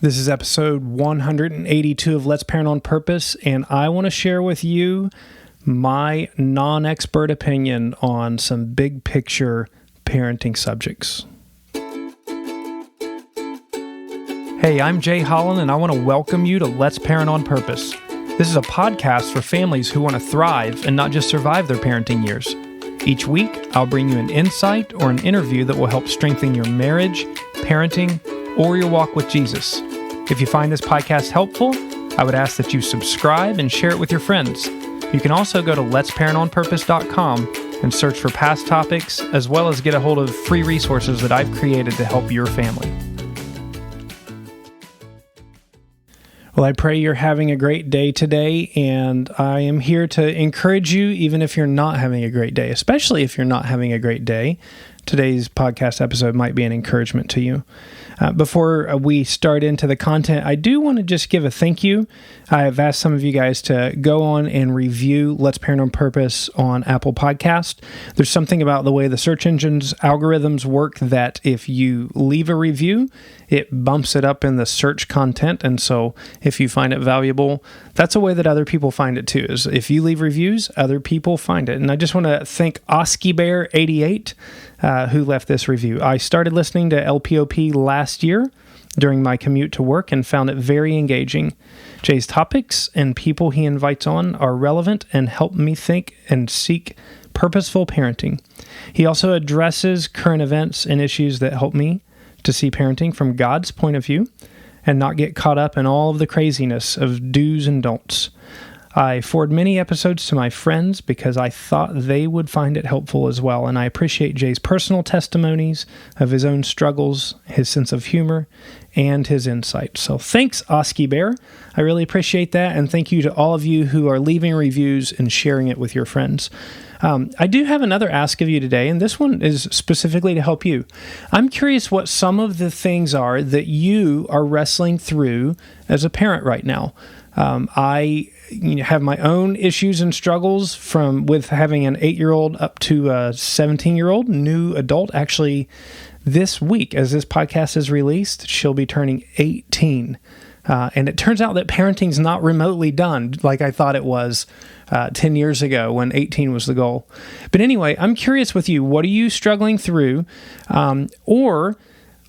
This is episode 182 of Let's Parent on Purpose, and I want to share with you my non-expert opinion on some big picture parenting subjects. Hey, I'm Jay Holland, and I want to welcome you to Let's Parent on Purpose. This is a podcast for families who want to thrive and not just survive their parenting years. Each week, I'll bring you an insight or an interview that will help strengthen your marriage, parenting, or your walk with Jesus. If you find this podcast helpful, I would ask that you subscribe and share it with your friends. You can also go to letsparentonpurpose.com and search for past topics, as well as get a hold of free resources that I've created to help your family. Well, I pray you're having a great day today, and I am here to encourage you even if you're not having a great day, especially if you're not having a great day. Today's podcast episode might be an encouragement to you. Before we start into the content, I do want to just give a thank you. I've asked some of you guys to go on and review Let's Parent on Purpose on Apple Podcast. There's something about the way the search engine's algorithms work that if you leave a review, it bumps it up in the search content. And so if you find it valuable, that's a way that other people find it too, is if you leave reviews, other people find it. And I just want to thank OskiBear88, who left this review. I started listening to LPOP last year during my commute to work and found it very engaging. Jay's topics and people he invites on are relevant and help me think and seek purposeful parenting. He also addresses current events and issues that help me to see parenting from God's point of view and not get caught up in all of the craziness of do's and don'ts. I forward many episodes to my friends because I thought they would find it helpful as well, and I appreciate Jay's personal testimonies of his own struggles, his sense of humor, and his insight. So thanks, Oski Bear. I really appreciate that, and thank you to all of you who are leaving reviews and sharing it with your friends. I do have another ask of you today, and this one is specifically to help you. I'm curious what some of the things are that you are wrestling through as a parent right now. I have my own issues and struggles with having an 8-year-old up to a 17-year-old new adult. Actually, this week, as this podcast is released, she'll be turning 18. And it turns out that parenting's not remotely done like I thought it was 10 years ago when 18 was the goal. But anyway, I'm curious with you, what are you struggling through? Or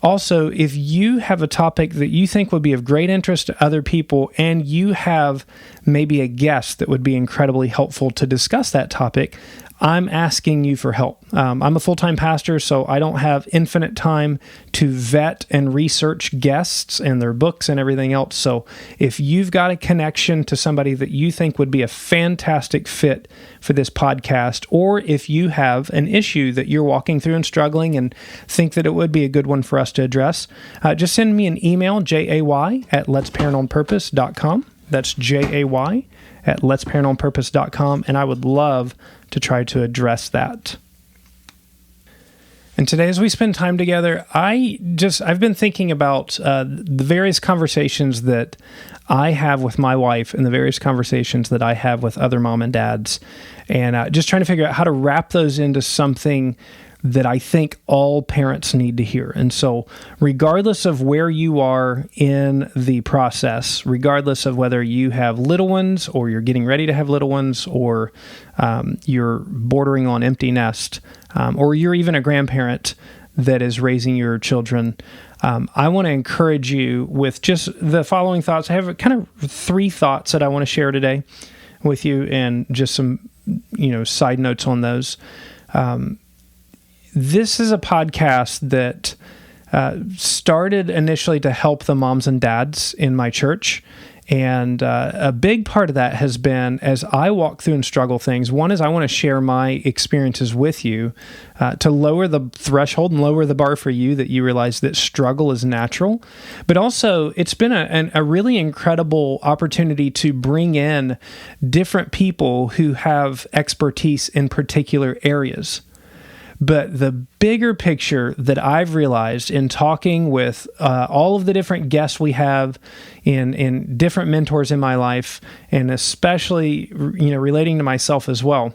also, if you have a topic that you think would be of great interest to other people and you have maybe a guest that would be incredibly helpful to discuss that topic, I'm asking you for help. I'm a full-time pastor, so I don't have infinite time to vet and research guests and their books and everything else. So if you've got a connection to somebody that you think would be a fantastic fit for this podcast, or if you have an issue that you're walking through and struggling and think that it would be a good one for us to address, just send me an email, jay@letsparentonpurpose.com. That's jay@letsparentonpurpose.com, and I would love to try to address that. And today, as we spend time together, I've been thinking about the various conversations that I have with my wife and the various conversations that I have with other mom and dads, and just trying to figure out how to wrap those into something that I think all parents need to hear. And so regardless of where you are in the process, regardless of whether you have little ones or you're getting ready to have little ones or you're bordering on empty nest, or you're even a grandparent that is raising your children, I want to encourage you with just the following thoughts. I have kind of 3 thoughts that I want to share today with you and just some, side notes on those. This is a podcast that started initially to help the moms and dads in my church. And a big part of that has been, as I walk through and struggle things, one is I want to share my experiences with you to lower the threshold and lower the bar for you, that you realize that struggle is natural. But also, it's been a really incredible opportunity to bring in different people who have expertise in particular areas. But the bigger picture that I've realized in talking with all of the different guests we have in different mentors in my life, and especially relating to myself as well,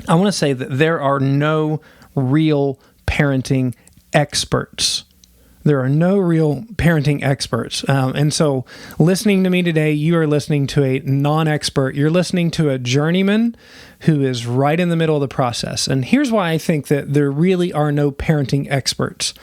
I want to say that there are no real parenting experts. There are no real parenting experts. And so listening to me today, you are listening to a non-expert. You're listening to a journeyman who is right in the middle of the process. And here's why I think that there really are no parenting experts.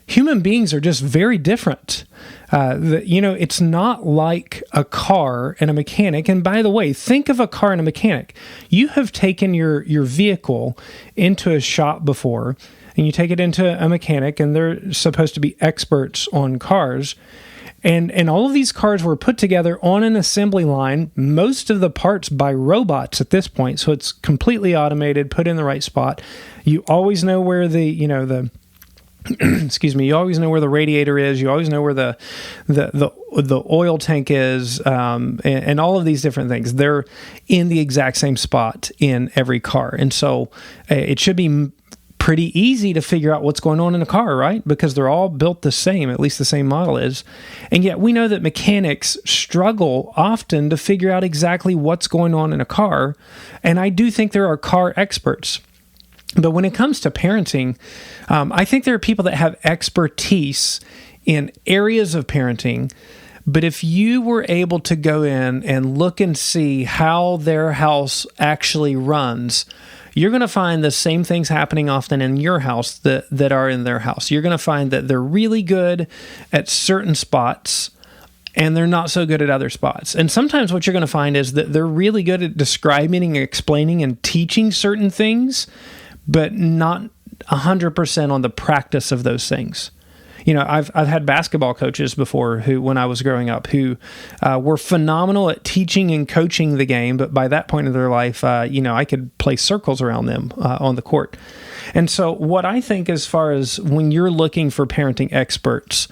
Human beings are just very different. It's not like a car and a mechanic. And by the way, think of a car and a mechanic. You have taken your vehicle into a shop before, and you take it into a mechanic, and they're supposed to be experts on cars. And all of these cars were put together on an assembly line, most of the parts by robots at this point. So it's completely automated, put in the right spot. You always know where the you always know where the radiator is. You always know where the oil tank is, and all of these different things. They're in the exact same spot in every car. And so it should be pretty easy to figure out what's going on in a car, right? Because they're all built the same, at least the same model is. And yet we know that mechanics struggle often to figure out exactly what's going on in a car. And I do think there are car experts. But when it comes to parenting, I think there are people that have expertise in areas of parenting. But if you were able to go in and look and see how their house actually runs, you're going to find the same things happening often in your house that are in their house. You're going to find that they're really good at certain spots, and they're not so good at other spots. And sometimes what you're going to find is that they're really good at describing and explaining and teaching certain things, but not 100% on the practice of those things. I've had basketball coaches before who, when I was growing up, who were phenomenal at teaching and coaching the game, but by that point in their life, I could play circles around them on the court. And so what I think, as far as when you're looking for parenting experts,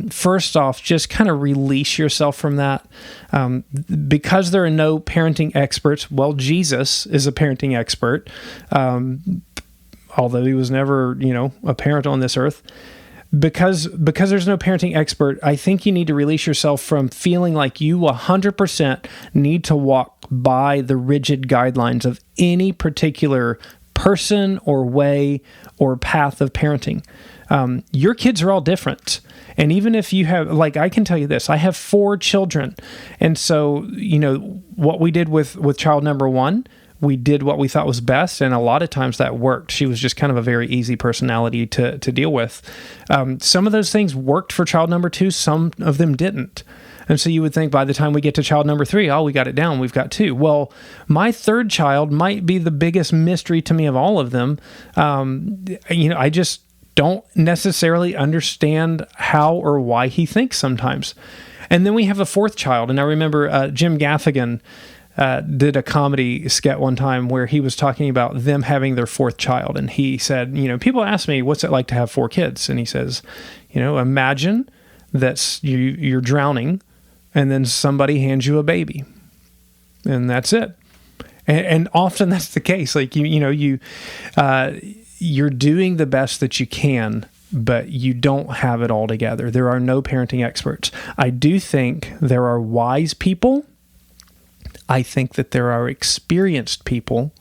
first off, just kind of release yourself from that. Because there are no parenting experts, well, Jesus is a parenting expert, although he was never, a parent on this earth. Because there's no parenting expert, I think you need to release yourself from feeling like you 100% need to walk by the rigid guidelines of any particular person or way or path of parenting. Your kids are all different. And even if you have, I can tell you this, I have 4 children. And so, what we did with child number 1, we did what we thought was best, and a lot of times that worked. She was just kind of a very easy personality to deal with. Some of those things worked for child number 2, some of them didn't. And so you would think by the time we get to child number 3, we got it down, we've got 2. Well, my 3rd child might be the biggest mystery to me of all of them. I just don't necessarily understand how or why he thinks sometimes. And then we have a 4th child, and I remember Jim Gaffigan did a comedy skit one time where he was talking about them having their 4th child. And he said, people ask me, what's it like to have 4 kids? And he says, imagine that you're drowning and then somebody hands you a baby, and that's it. And often that's the case. You're doing the best that you can, but you don't have it all together. There are no parenting experts. I do think there are wise people. I think that there are experienced people,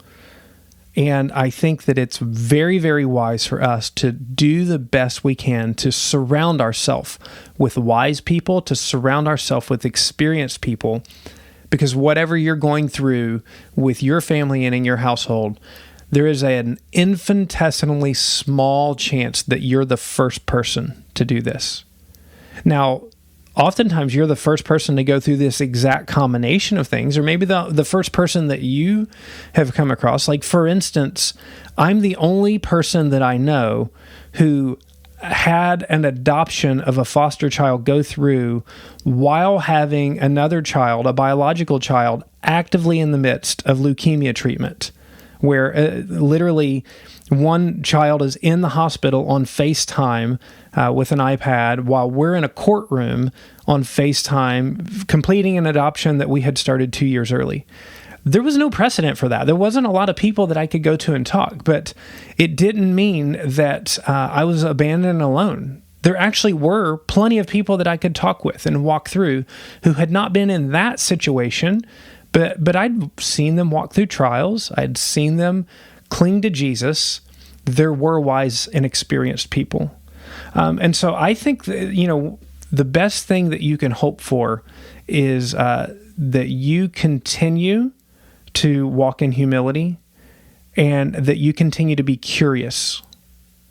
and I think that it's very, very wise for us to do the best we can to surround ourselves with wise people, to surround ourselves with experienced people, because whatever you're going through with your family and in your household, there is an infinitesimally small chance that you're the first person to do this. Now, oftentimes you're the first person to go through this exact combination of things, or maybe the first person that you have come across. Like, for instance, I'm the only person that I know who had an adoption of a foster child go through while having another child, a biological child, actively in the midst of leukemia treatment, where literally one child is in the hospital on FaceTime with an iPad while we're in a courtroom on FaceTime completing an adoption that we had started 2 years early. There was no precedent for that. There wasn't a lot of people that I could go to and talk, but it didn't mean that I was abandoned and alone. There actually were plenty of people that I could talk with and walk through who had not been in that situation, but I'd seen them walk through trials. I'd seen them cling to Jesus. There were wise and experienced people. And so I think that, the best thing that you can hope for is that you continue to walk in humility and that you continue to be curious.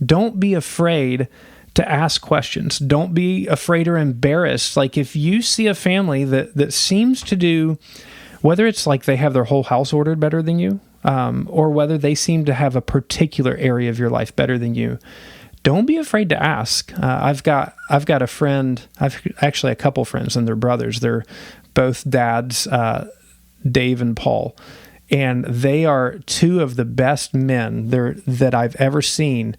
Don't be afraid to ask questions. Don't be afraid or embarrassed. Like if you see a family that seems to do, whether it's like they have their whole house ordered better than you, or whether they seem to have a particular area of your life better than you, don't be afraid to ask. I've got a friend. I've actually a couple friends, and they're brothers. They're both dads, Dave and Paul, and they are two of the best men that I've ever seen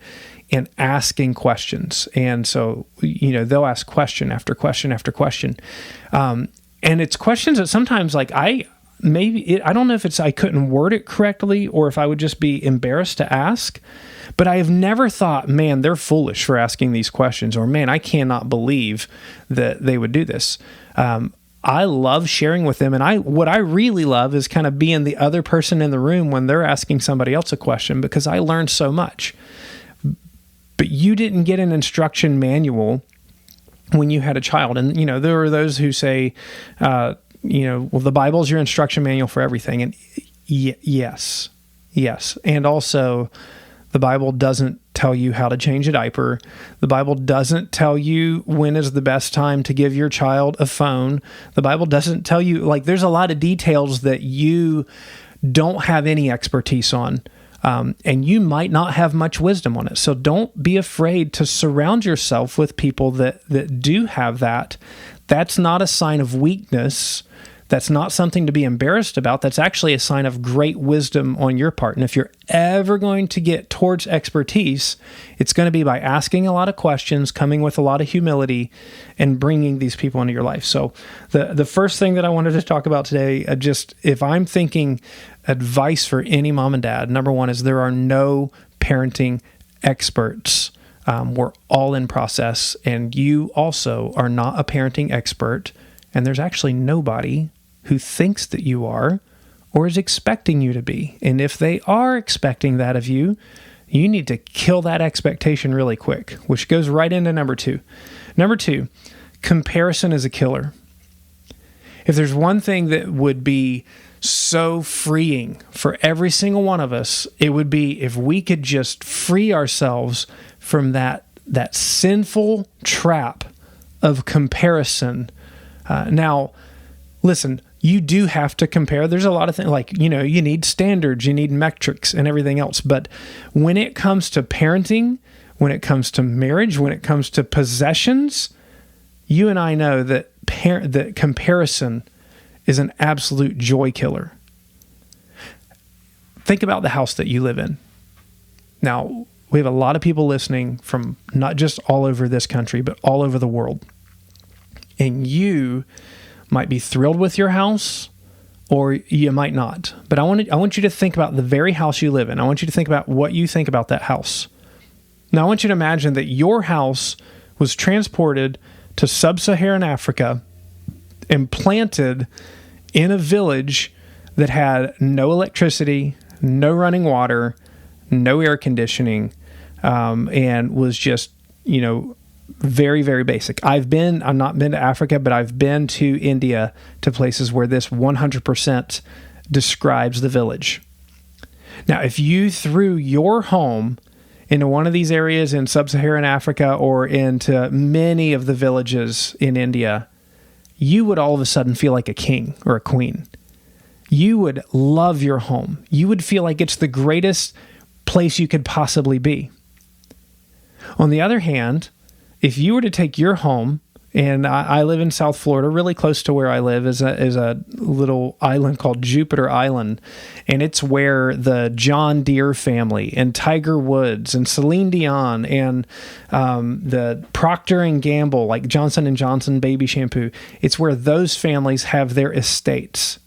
in asking questions. And so, they'll ask question after question after question, and it's questions that sometimes, like I don't know if it's I couldn't word it correctly or if I would just be embarrassed to ask. But I have never thought, man, they're foolish for asking these questions, or man, I cannot believe that they would do this. I love sharing with them, and what I really love is kind of being the other person in the room when they're asking somebody else a question, because I learned so much. But you didn't get an instruction manual when you had a child, and there are those who say, well, the Bible's your instruction manual for everything, and yes, and also, the Bible doesn't tell you how to change a diaper. The Bible doesn't tell you when is the best time to give your child a phone. The Bible doesn't tell you, there's a lot of details that you don't have any expertise on, and you might not have much wisdom on it. So don't be afraid to surround yourself with people that do have that. That's not a sign of weakness. That's not something to be embarrassed about. That's actually a sign of great wisdom on your part. And if you're ever going to get towards expertise, it's going to be by asking a lot of questions, coming with a lot of humility, and bringing these people into your life. So the first thing that I wanted to talk about today, if I'm thinking advice for any mom and dad, number one is there are no parenting experts. We're all in process, and you also are not a parenting expert, and there's actually nobody who thinks that you are or is expecting you to be. And if they are expecting that of you, you need to kill that expectation really quick, which goes right into number two. Number two, comparison is a killer. If there's one thing that would be so freeing for every single one of us, it would be if we could just free ourselves from that sinful trap of comparison. Now, listen, you do have to compare. There's a lot of things you need standards, you need metrics and everything else. But when it comes to parenting, when it comes to marriage, when it comes to possessions, you and I know that that comparison is an absolute joy killer. Think about the house that you live in. Now, we have a lot of people listening from not just all over this country, but all over the world. And you might be thrilled with your house, or you might not. But I want you to think about the very house you live in. I want you to think about what you think about that house. Now, I want you to imagine that your house was transported to sub-Saharan Africa and planted in a village that had no electricity, no running water, no air conditioning, and was just, very, very basic. I've not been to Africa, but I've been to India, to places where this 100% describes the village. Now, if you threw your home into one of these areas in sub-Saharan Africa or into many of the villages in India, you would all of a sudden feel like a king or a queen. You would love your home. You would feel like it's the greatest place you could possibly be. On the other hand, if you were to take your home, and I live in South Florida, really close to where I live is a little island called Jupiter Island, and it's where the John Deere family and Tiger Woods and Celine Dion and the Procter & Gamble, like Johnson & Johnson baby shampoo, it's where those families have their estates.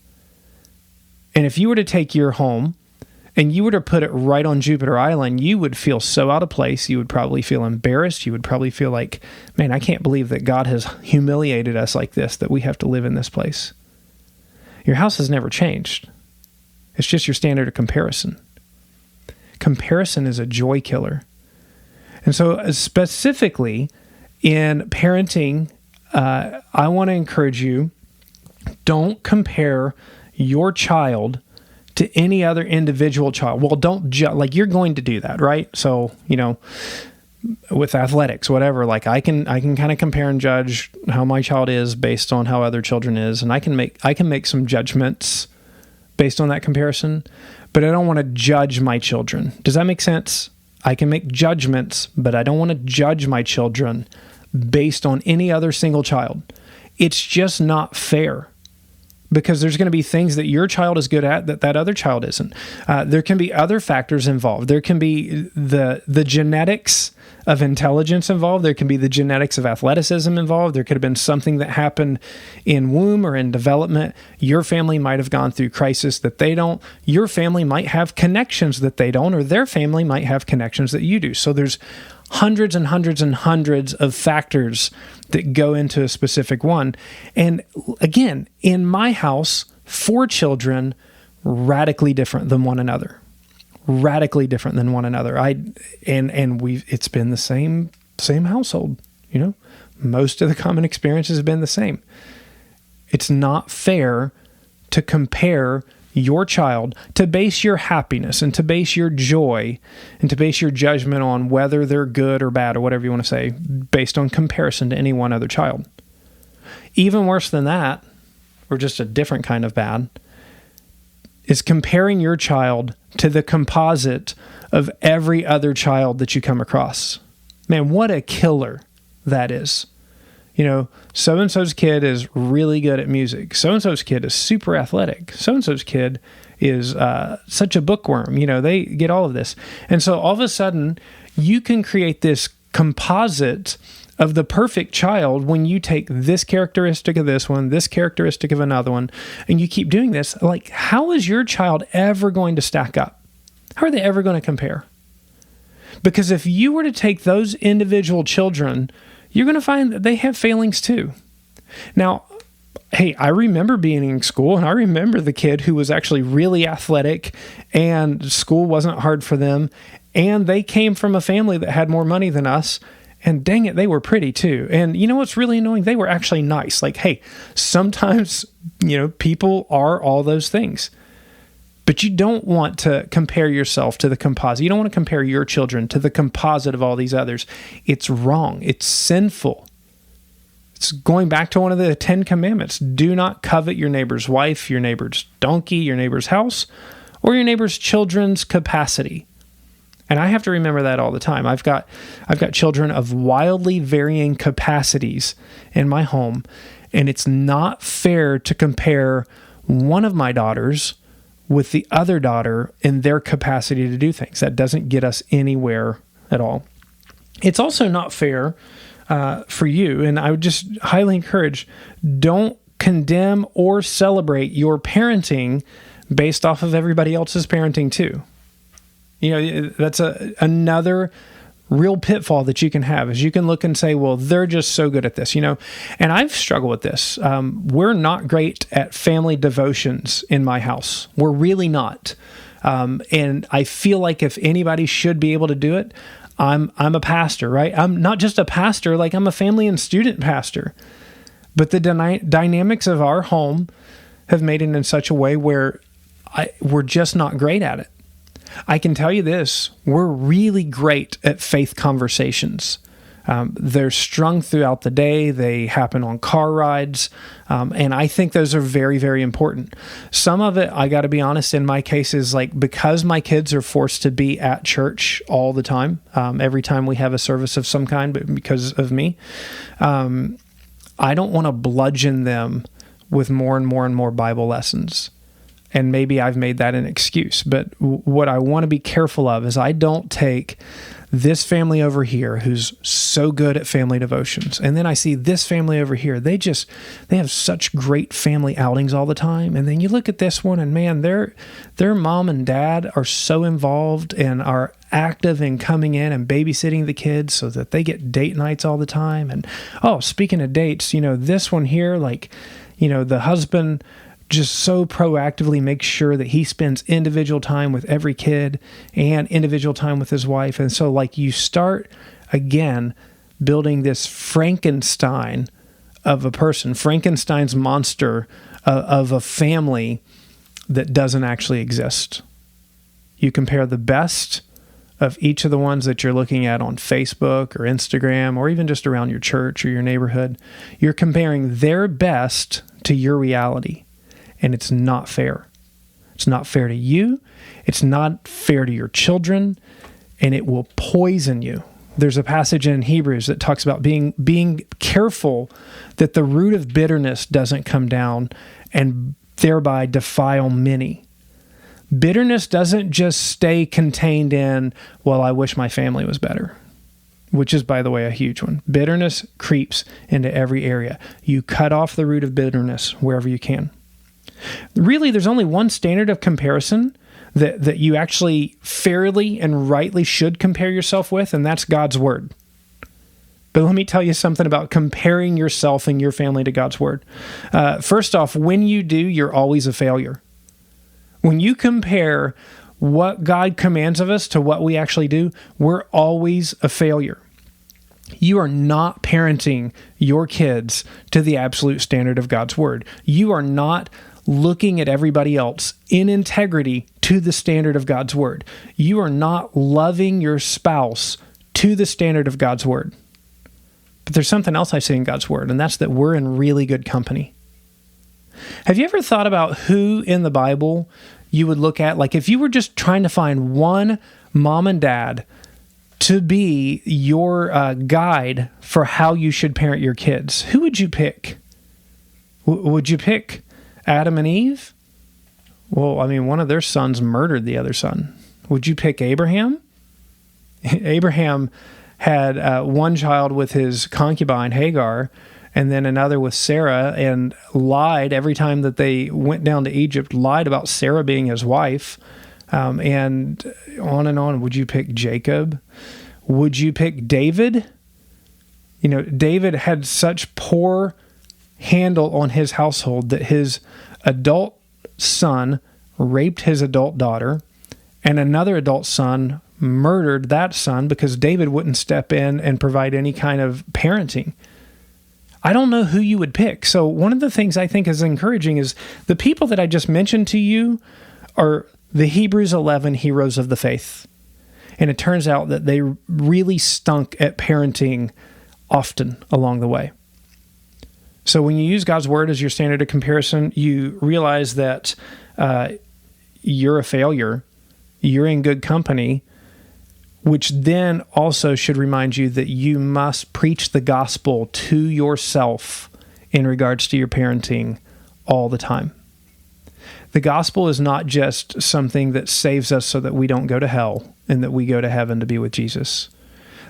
And if you were to take your home and you were to put it right on Jupiter Island, you would feel so out of place. You would probably feel embarrassed. You would probably feel like, man, I can't believe that God has humiliated us like this, that we have to live in this place. Your house has never changed. It's just your standard of comparison. Comparison is a joy killer. And so specifically in parenting, I want to encourage you, don't compare your child to any other individual child. Well, don't like you're going to do that, right? So, with athletics, whatever, like I can kind of compare and judge how my child is based on how other children is, and I can make some judgments based on that comparison, but I don't want to judge my children. Does that make sense? I can make judgments, but I don't want to judge my children based on any other single child. It's just not fair, because there's going to be things that your child is good at that other child isn't. There can be other factors involved. There can be the genetics of intelligence involved. There can be the genetics of athleticism involved. There could have been something that happened in womb or in development. Your family might have gone through crisis that they don't. Your family might have connections that they don't, or their family might have connections that you do. So there's hundreds and hundreds and hundreds of factors that go into a specific one. And again, in my house, 4 children, radically different than one another. Radically different than one another. It's been the same household, Most of the common experiences have been the same. It's not fair to compare your child, to base your happiness and to base your joy and to base your judgment on whether they're good or bad or whatever you want to say, based on comparison to any one other child. Even worse than that, or just a different kind of bad, is comparing your child to the composite of every other child that you come across. Man, what a killer that is. So-and-so's kid is really good at music. So-and-so's kid is super athletic. So-and-so's kid is such a bookworm. They get all of this. And so all of a sudden, you can create this composite of the perfect child when you take this characteristic of this one, this characteristic of another one, and you keep doing this. Like, how is your child ever going to stack up? How are they ever going to compare? Because if you were to take those individual children, you're going to find that they have failings too. Now, hey, I remember being in school, and I remember the kid who was actually really athletic, and school wasn't hard for them, and they came from a family that had more money than us, and dang it, they were pretty too. And you know what's really annoying? They were actually nice. Like, hey, sometimes, people are all those things. But you don't want to compare yourself to the composite. You don't want to compare your children to the composite of all these others. It's wrong. It's sinful. It's going back to one of the 10 commandments. Do not covet your neighbor's wife, your neighbor's donkey, your neighbor's house, or your neighbor's children's capacity. And I have to remember that all the time. I've got children of wildly varying capacities in my home, and it's not fair to compare one of my daughters with the other daughter in their capacity to do things. That doesn't get us anywhere at all. It's also not fair for you, and I would just highly encourage, don't condemn or celebrate your parenting based off of everybody else's parenting too. That's another real pitfall that you can have, is you can look and say, well, they're just so good at this, and I've struggled with this. We're not great at family devotions in my house. We're really not. And I feel like if anybody should be able to do it, I'm a pastor, right? I'm not just a pastor, like I'm a family and student pastor. But the dynamics of our home have made it in such a way where we're just not great at it. I can tell you this, we're really great at faith conversations. They're strung throughout the day. They happen on car rides. And I think those are very, very important. Some of it, I got to be honest, in my case is like, because my kids are forced to be at church all the time, every time we have a service of some kind, but because of me, I don't want to bludgeon them with more and more and more Bible lessons. And maybe I've made that an excuse. But what I want to be careful of is I don't take this family over here who's so good at family devotions, and then I see this family over here. They have such great family outings all the time. And then you look at this one, and man, their mom and dad are so involved and are active in coming in and babysitting the kids so that they get date nights all the time. And speaking of dates, this one here, the husband just so proactively makes sure that he spends individual time with every kid and individual time with his wife. And so like you start again building this Frankenstein of a person, Frankenstein's monster of a family that doesn't actually exist. You compare the best of each of the ones that you're looking at on Facebook or Instagram or even just around your church or your neighborhood. You're comparing their best to your reality, and it's not fair. It's not fair to you. It's not fair to your children, and it will poison you. There's a passage in Hebrews that talks about being careful that the root of bitterness doesn't come down and thereby defile many. Bitterness doesn't just stay contained in, well, I wish my family was better, which is, by the way, a huge one. Bitterness creeps into every area. You cut off the root of bitterness wherever you can. Really, there's only one standard of comparison that you actually fairly and rightly should compare yourself with, and that's God's Word. But let me tell you something about comparing yourself and your family to God's Word. First off, when you do, you're always a failure. When you compare what God commands of us to what we actually do, we're always a failure. You are not parenting your kids to the absolute standard of God's Word. You are not looking at everybody else in integrity to the standard of God's Word. You are not loving your spouse to the standard of God's Word. But there's something else I see in God's Word, and that's that we're in really good company. Have you ever thought about who in the Bible you would look at? Like if you were just trying to find one mom and dad to be your guide for how you should parent your kids, who would you pick? Would you pick Adam and Eve? Well, I mean, one of their sons murdered the other son. Would you pick Abraham? Abraham had one child with his concubine, Hagar, and then another with Sarah, and lied every time that they went down to Egypt, lied about Sarah being his wife, and on and on. Would you pick Jacob? Would you pick David? You know, David had such poor handle on his household that his adult son raped his adult daughter, and another adult son murdered that son because David wouldn't step in and provide any kind of parenting. I don't know who you would pick. So one of the things I think is encouraging is the people that I just mentioned to you are the Hebrews 11 heroes of the faith. And it turns out that they really stunk at parenting often along the way. So when you use God's Word as your standard of comparison, you realize that you're a failure, you're in good company, which then also should remind you that you must preach the gospel to yourself in regards to your parenting all the time. The gospel is not just something that saves us so that we don't go to hell and that we go to heaven to be with Jesus.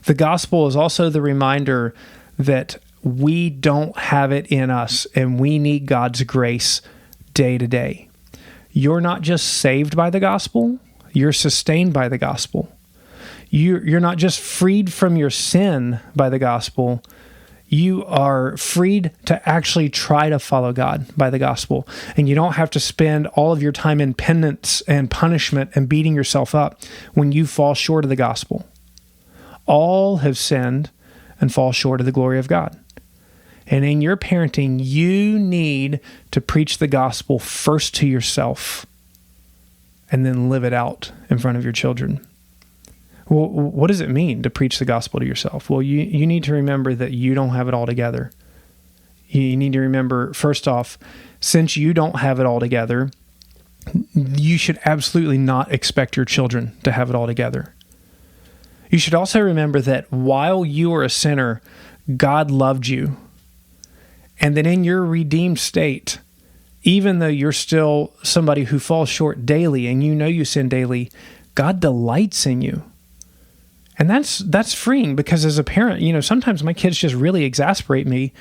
The gospel is also the reminder that we don't have it in us and we need God's grace day to day. You're not just saved by the gospel, you're sustained by the gospel. You're not just freed from your sin by the gospel, you are freed to actually try to follow God by the gospel. And you don't have to spend all of your time in penance and punishment and beating yourself up when you fall short of the gospel. All have sinned and fall short of the glory of God. And in your parenting, you need to preach the gospel first to yourself and then live it out in front of your children. Well, what does it mean to preach the gospel to yourself? Well, you need to remember that you don't have it all together. You need to remember, first off, since you don't have it all together, you should absolutely not expect your children to have it all together. You should also remember that while you were a sinner, God loved you. And that in your redeemed state, even though you're still somebody who falls short daily and you know you sin daily, God delights in you. And that's freeing, because as a parent, sometimes my kids just really exasperate me,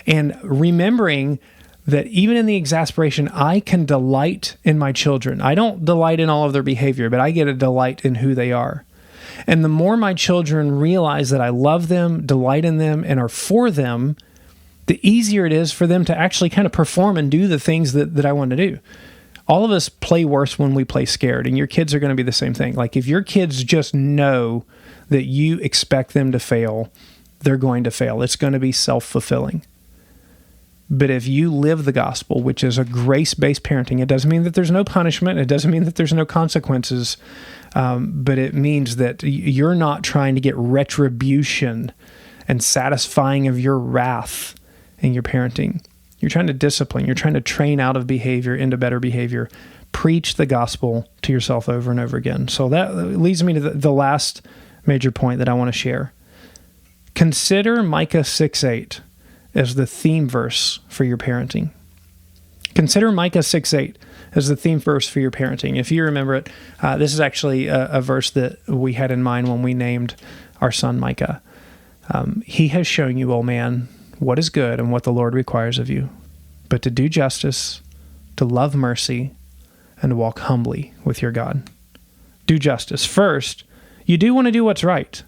and remembering that even in the exasperation, I can delight in my children. I don't delight in all of their behavior, but I get a delight in who they are. And the more my children realize that I love them, delight in them, and are for them, the easier it is for them to actually kind of perform and do the things that I want to do. All of us play worse when we play scared, and your kids are going to be the same thing. Like if your kids just know that you expect them to fail, they're going to fail. It's going to be self-fulfilling. But if you live the gospel, which is a grace-based parenting, it doesn't mean that there's no punishment. It doesn't mean that there's no consequences. But it means that you're not trying to get retribution and satisfying of your wrath in your parenting. You're trying to discipline. You're trying to train out of behavior into better behavior. Preach the gospel to yourself over and over again. So that leads me to the last major point that I want to share. Consider Micah 6:8 as the theme verse for your parenting. Consider Micah 6:8 as the theme verse for your parenting. If you remember it, this is actually a verse that we had in mind when we named our son Micah. He has shown you, O man, what is good and what the Lord requires of you, but to do justice, to love mercy, and to walk humbly with your God. Do justice. First, you do want to do what's right.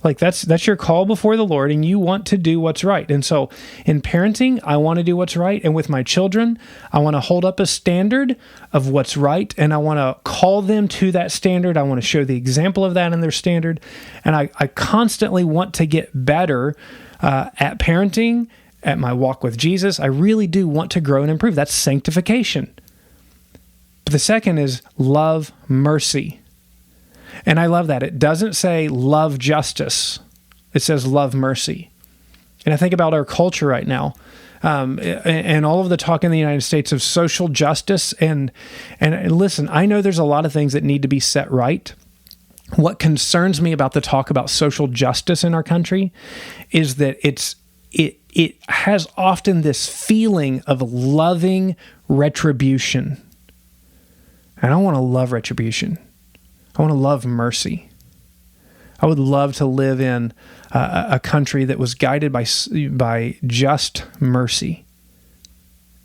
Like that's your call before the Lord, and you want to do what's right. And so in parenting, I want to do what's right. And with my children, I want to hold up a standard of what's right, and I want to call them to that standard. I want to show the example of that in their standard. And I constantly want to get better at parenting, at my walk with Jesus. I really do want to grow and improve. That's sanctification. But the second is love mercy. And I love that. It doesn't say love justice. It says love mercy. And I think about our culture right now, and all of the talk in the United States of social justice. And listen, I know there's a lot of things that need to be set right. What concerns me about the talk about social justice in our country is that it has often this feeling of loving retribution. I don't want to love retribution. I want to love mercy. I would love to live in a country that was guided by just mercy.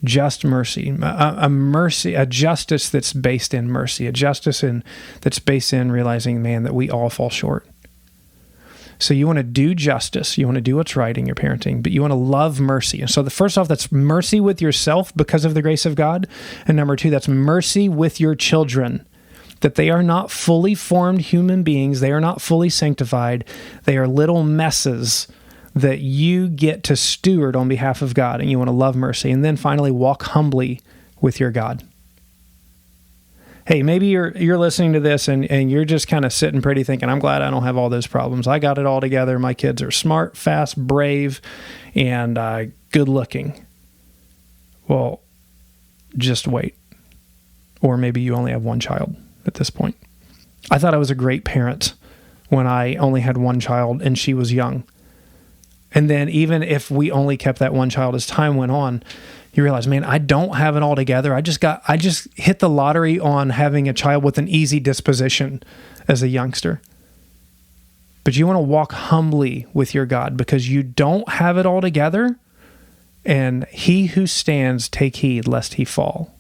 Just mercy. A justice that's based in mercy. A justice that's based in realizing, man, that we all fall short. So you want to do justice. You want to do what's right in your parenting, but you want to love mercy. And so the first off, that's mercy with yourself because of the grace of God. And number two, that's mercy with your children. That they are not fully formed human beings. They are not fully sanctified. They are little messes that you get to steward on behalf of God, and you want to love mercy. And then finally, walk humbly with your God. Hey, maybe you're listening to this and you're just kind of sitting pretty thinking, I'm glad I don't have all those problems. I got it all together. My kids are smart, fast, brave, and good looking. Well, just wait. Or maybe you only have one child at this point. I thought I was a great parent when I only had one child and she was young. And then even if we only kept that one child, as time went on, you realize, man, I don't have it all together. I just hit the lottery on having a child with an easy disposition as a youngster. But you want to walk humbly with your God because you don't have it all together. And he who stands, take heed lest he fall.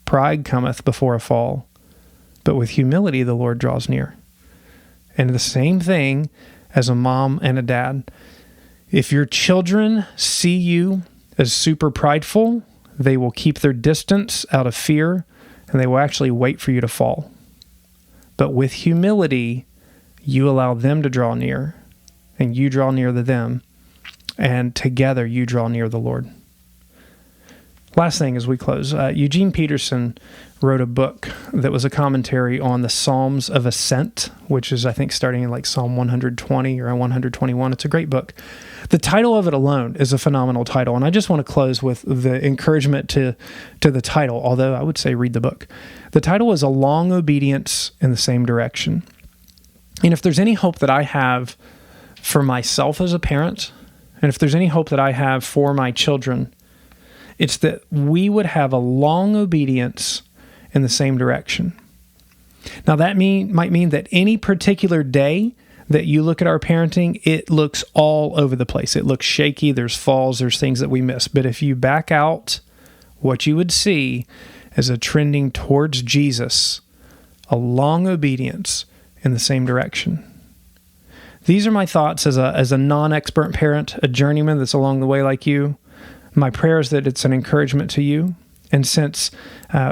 Pride cometh before a fall, but with humility the Lord draws near. And the same thing as a mom and a dad. If your children see you as super prideful, they will keep their distance out of fear, and they will actually wait for you to fall. But with humility, you allow them to draw near, and you draw near to them, and together you draw near the Lord. Last thing as we close, Eugene Peterson wrote a book that was a commentary on the Psalms of Ascent, which is, I think, starting in like Psalm 120 or 121. It's a great book. The title of it alone is a phenomenal title, and I just want to close with the encouragement to the title, although I would say read the book. The title is A Long Obedience in the Same Direction. And if there's any hope that I have for myself as a parent, and if there's any hope that I have for my children, it's that we would have a long obedience in the same direction. Now, that might mean that any particular day that you look at our parenting, it looks all over the place. It looks shaky. There's falls. There's things that we miss. But if you back out, what you would see is a trending towards Jesus, a long obedience in the same direction. These are my thoughts as a non-expert parent, a journeyman that's along the way like you. My prayer is that it's an encouragement to you. And since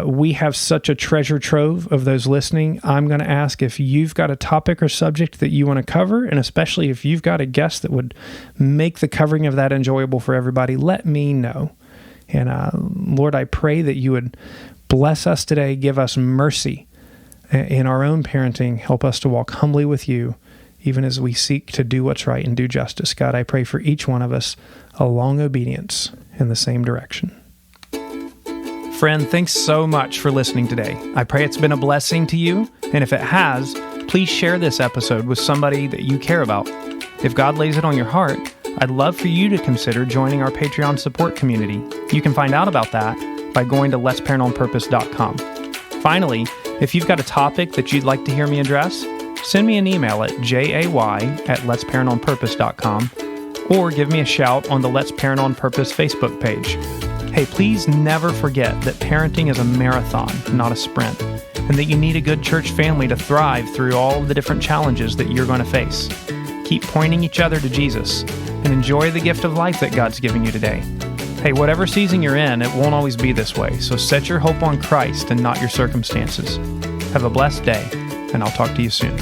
we have such a treasure trove of those listening, I'm going to ask if you've got a topic or subject that you want to cover, and especially if you've got a guest that would make the covering of that enjoyable for everybody, let me know. And Lord, I pray that you would bless us today, give us mercy in our own parenting, help us to walk humbly with you, even as we seek to do what's right and do justice. God, I pray for each one of us a long obedience in the same direction. Friend, thanks so much for listening today. I pray it's been a blessing to you, and if it has, please share this episode with somebody that you care about. If God lays it on your heart, I'd love for you to consider joining our Patreon support community. You can find out about that by going to letsparentonpurpose.com. Finally, if you've got a topic that you'd like to hear me address, send me an email at jay@letsparentonpurpose.com or give me a shout on the Let's Parent on Purpose Facebook page. Hey, please never forget that parenting is a marathon, not a sprint, and that you need a good church family to thrive through all of the different challenges that you're going to face. Keep pointing each other to Jesus and enjoy the gift of life that God's giving you today. Hey, whatever season you're in, it won't always be this way, so set your hope on Christ and not your circumstances. Have a blessed day, and I'll talk to you soon.